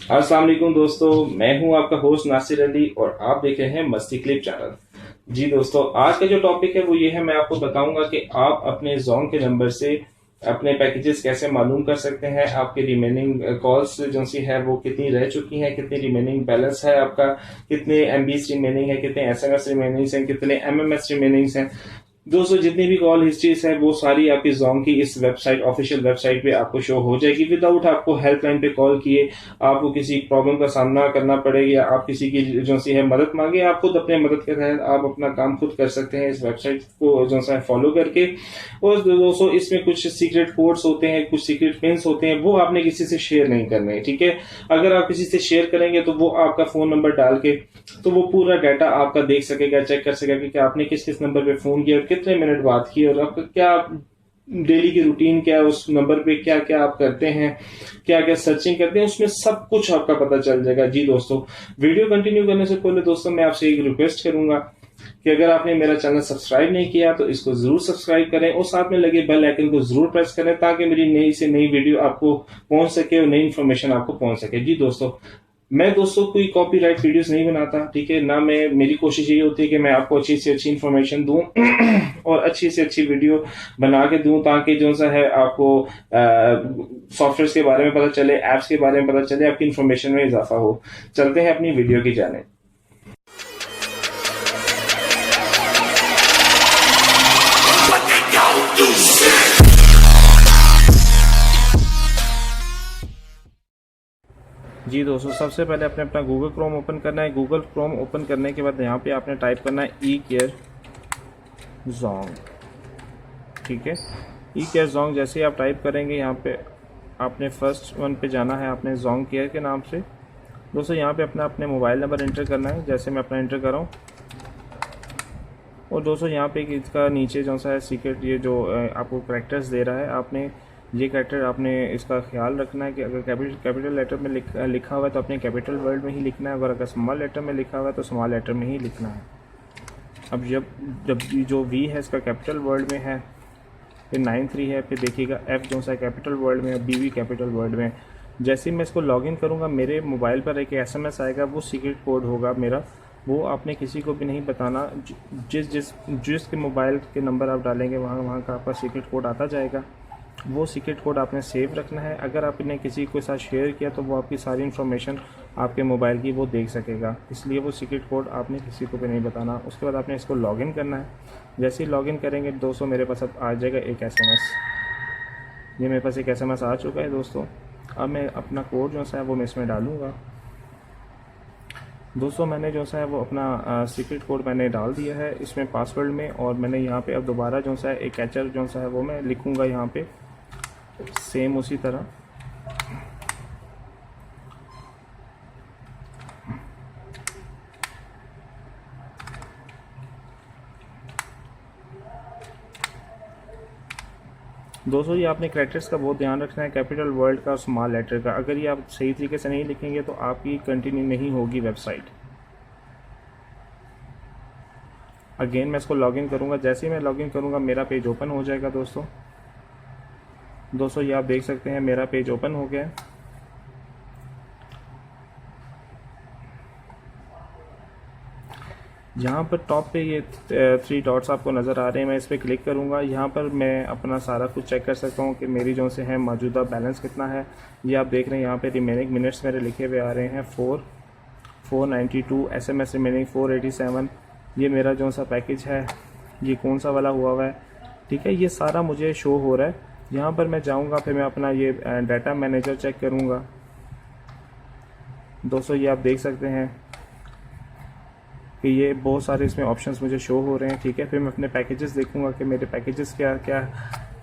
अस्सलाम वालेकुम दोस्तों, मैं हूं आपका होस्ट नासिर अली और आप देख रहे हैं मस्ती क्लिप चैनल। जी दोस्तों, आज का जो टॉपिक है वो ये है, मैं आपको बताऊंगा कि आप अपने जोन के नंबर से अपने पैकेजेस कैसे मालूम कर सकते हैं। आपके रिमेनिंग कॉल्स जो सी है वो कितनी रह चुकी हैं, कितनी रिमेनिंग बैलेंस है आपका, कितने एमबीज रिमेनिंग है, कितने एसएमएस रिमेनिंग हैं, कितने एमएमएस रिमेनिंग हैं। दोस्तों, जितनी भी कॉल हिस्ट्रीज है वो सारी आपकी जोंग की इस वेबसाइट, ऑफिशियल वेबसाइट पे आपको शो हो जाएगी विदाउट आपको हेल्पलाइन पे कॉल किए आपको किसी प्रॉब्लम का सामना करना पड़े या आप किसी की जो सी है मदद मांगे। आप खुद अपने मदद के तहत आप अपना काम खुद कर सकते हैं इस वेबसाइट को जो सा फॉलो करके। और दोस्तों, इसमें कुछ सीक्रेट कोड्स होते हैं, कुछ सीक्रेट पिन्स होते हैं, वो आपने किसी से शेयर नहीं करने, ठीक है। अगर आप किसी से शेयर करेंगे तो वो आपका फोन नंबर डाल के तो वो पूरा डाटा आपका देख सकेगा, चेक कर सकेगा कि आपने किस किस नंबर पे फोन किया और कितने मिनट बात की और आपका क्या डेली की रूटीन क्या है, उस नंबर पे क्या क्या आप करते हैं, क्या क्या सर्चिंग करते हैं, उसमें सब कुछ आपका पता चल जाएगा। जी दोस्तों, वीडियो कंटिन्यू करने से पहले दोस्तों मैं आपसे एक रिक्वेस्ट करूंगा कि अगर आपने मेरा चैनल सब्सक्राइब नहीं किया तो इसको जरूर सब्सक्राइब करें और साथ में लगे बेल आइकन को जरूर प्रेस करें ताकि मेरी नई से नई वीडियो आपको पहुंच सके और नई इन्फॉर्मेशन आपको पहुंच सके। जी दोस्तों, मैं दोस्तों कोई कॉपीराइट वीडियोस नहीं बनाता, ठीक है ना। मैं मेरी कोशिश यही होती है कि मैं आपको अच्छी से अच्छी इन्फॉर्मेशन दूं और अच्छी से अच्छी वीडियो बना के दूं ताकि जो सा है आपको सॉफ्टवेयर के बारे में पता चले, एप्स के बारे में पता चले, आपकी इन्फॉर्मेशन में इजाफा हो। चलते हैं अपनी वीडियो की जाने। जी दोस्तों, सबसे पहले आपने अपना गूगल क्रोम ओपन करना है। गूगल क्रोम ओपन करने के बाद यहाँ पे आपने टाइप करना है ई केयर जोंग, ठीक है। ई केयर जोंग जैसे ही आप टाइप करेंगे यहाँ पे आपने फर्स्ट वन पे जाना है, आपने जोंग केयर के नाम से। दोस्तों, यहाँ पे अपना अपने मोबाइल नंबर एंटर करना है, जैसे मैं अपना एंटर कर रहा हूँ। और दोस्तों, यहाँ पे इसका नीचे जो सा है सीक्रेट, ये जो आपको कैरेक्टर्स दे रहा है, आपने ये कैरेक्टर आपने इसका ख्याल रखना है कि अगर कैपिटल लेटर में लिखा हुआ है तो अपने कैपिटल वर्ड में ही लिखना है, अगर स्मॉल लेटर में लिखा हुआ है तो स्मॉल लेटर में ही लिखना है। अब जब जो वी है इसका कैपिटल वर्ड में है, फिर 93 है, फिर देखिएगा एफ जो सा कैपिटल वर्ड में है, बी भी कैपिटल वर्ड में। जैसे ही मैं इसको लॉगिन करूँगा मेरे मोबाइल पर एक एसएमएस आएगा, वो सीक्रेट कोड होगा मेरा, वो आपने किसी को भी नहीं बताना। जिसके मोबाइल के नंबर आप डालेंगे वहाँ का आपका सीक्रेट कोड आता जाएगा। वो सीक्रेट कोड आपने सेव रखना है। अगर आपने किसी के साथ शेयर किया तो वो आपकी सारी इन्फॉर्मेशन आपके मोबाइल की वो देख सकेगा, इसलिए वो सीक्रेट कोड आपने किसी को भी नहीं बताना। उसके बाद आपने इसको लॉगिन करना है। जैसे ही लॉगिन करेंगे दोस्तों, मेरे पास अब आ जाएगा एक एसएमएस। ये मेरे पास एक एसएमएस आ चुका है दोस्तों। अब मैं अपना कोड जो सा है वो मैं इसमें डालूँगा। दोस्तों, मैंने जो सा है वो अपना सीक्रेट कोड मैंने डाल दिया है इसमें पासवर्ड में, और मैंने यहाँ पे अब दोबारा जो सा है एक कैचर जो सा है वो मैं लिखूँगा यहाँ पे सेम उसी तरह। दोस्तों, ये आपने कैरेक्टर्स का बहुत ध्यान रखना है, कैपिटल वर्ड का और स्मॉल लेटर का। अगर ये आप सही तरीके से नहीं लिखेंगे तो आपकी कंटिन्यू नहीं होगी वेबसाइट। अगेन मैं इसको लॉगिन करूँगा। जैसे ही मैं लॉगिन करूँगा मेरा पेज ओपन हो जाएगा। दोस्तों ये आप देख सकते हैं मेरा पेज ओपन हो गया है। यहाँ पर टॉप पे ये 3 डॉट्स आपको नज़र आ रहे हैं, मैं इस पर क्लिक करूँगा। यहाँ पर मैं अपना सारा कुछ चेक कर सकता हूँ कि मेरी जो से है मौजूदा बैलेंस कितना है। ये आप देख रहे हैं यहाँ पे रिमेनिंग मिनट्स मेरे लिखे हुए आ रहे हैं 492, एसएमएस रिमेनिंग 487। ये मेरा जो सा पैकेज है ये कौन सा वाला हुआ है, ठीक है। ये सारा मुझे शो हो रहा है। यहाँ पर मैं जाऊँगा, फिर मैं अपना ये डाटा मैनेजर चेक करूँगा। दोस्तों, ये आप देख सकते हैं कि ये बहुत सारे इसमें ऑप्शंस मुझे शो हो रहे हैं, ठीक है। फिर मैं अपने पैकेजेस देखूंगा कि मेरे पैकेजेस क्या क्या,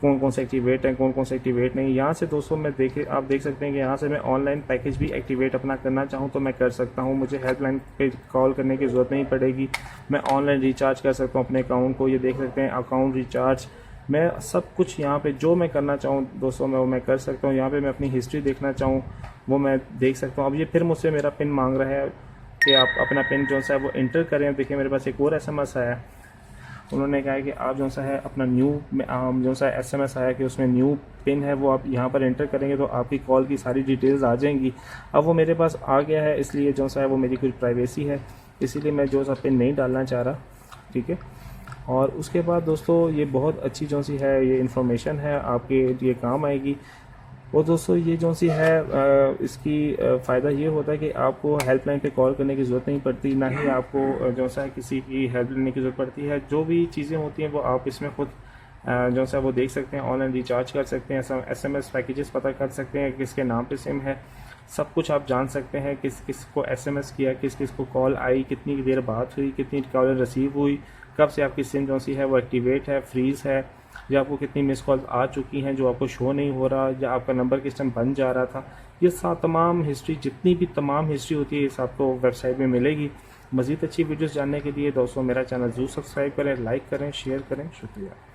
कौन कौन से एक्टिवेट हैं, कौन कौन से एक्टिवेट नहीं। यहाँ से दोस्तों आप देख सकते हैं कि यहाँ से मैं ऑनलाइन पैकेज भी एक्टिवेट अपना करना चाहूँ तो मैं कर सकता हूँ। मुझे हेल्पलाइन पे कॉल करने की ज़रूरत नहीं पड़ेगी। मैं ऑनलाइन रिचार्ज कर सकता हूँ अपने अकाउंट को। ये देख सकते हैं अकाउंट रिचार्ज, मैं सब कुछ यहाँ पे जो मैं करना चाहूँ दोस्तों मैं कर सकता हूँ। यहाँ पे मैं अपनी हिस्ट्री देखना चाहूँ वो मैं देख सकता हूँ। अब ये फिर मुझसे मेरा पिन मांग रहा है कि आप अपना पिन जो सा है वो इंटर करें। देखिए मेरे पास एक और एसएमएस आया, उन्होंने कहा है कि आप जो सा है अपना न्यू जो सा SMS आया कि उसमें न्यू पिन है वो आप यहाँ पर एंटर करेंगे तो आपकी कॉल की सारी डिटेल्स आ जाएंगी। अब वो मेरे पास आ गया है, इसलिए जो सा है वो मेरी कुछ प्राइवेसी है, इसीलिए मैं जो सा पिन नहीं डालना चाह रहा। ठीक है, और उसके बाद दोस्तों ये बहुत अच्छी जो सी है ये इन्फॉर्मेशन है, आपके लिए काम आएगी। और दोस्तों ये जो सी है इसकी फ़ायदा ये होता है कि आपको हेल्पलाइन पे कॉल करने की ज़रूरत नहीं पड़ती, ना ही आपको जो सा किसी की हेल्प लेने की ज़रूरत पड़ती है। जो भी चीज़ें होती हैं वो आप इसमें खुद जो सा वो देख सकते हैं, ऑनलाइन रिचार्ज कर सकते हैं, SMS पैकेजेस पता कर सकते हैं, किसके नाम पे सिम है, सब कुछ आप जान सकते हैं, किस किस को SMS किया, किस किस को कॉल आई, कितनी देर बात हुई, कितनी कॉल रिसीव हुई, कब से आपकी सिम जो सी है वो एक्टिवेट है, फ्रीज़ है, या आपको कितनी मिस कॉल आ चुकी हैं जो आपको शो नहीं हो रहा, या आपका नंबर किस टाइम बन जा रहा था। ये तमाम हिस्ट्री, जितनी भी तमाम हिस्ट्री होती है ये आपको वेबसाइट में मिलेगी। मज़ीद अच्छी वीडियोस जानने के लिए दोस्तों मेरा चैनल ज़रूर सब्सक्राइब करें, लाइक करें, शेयर करें। शुक्रिया।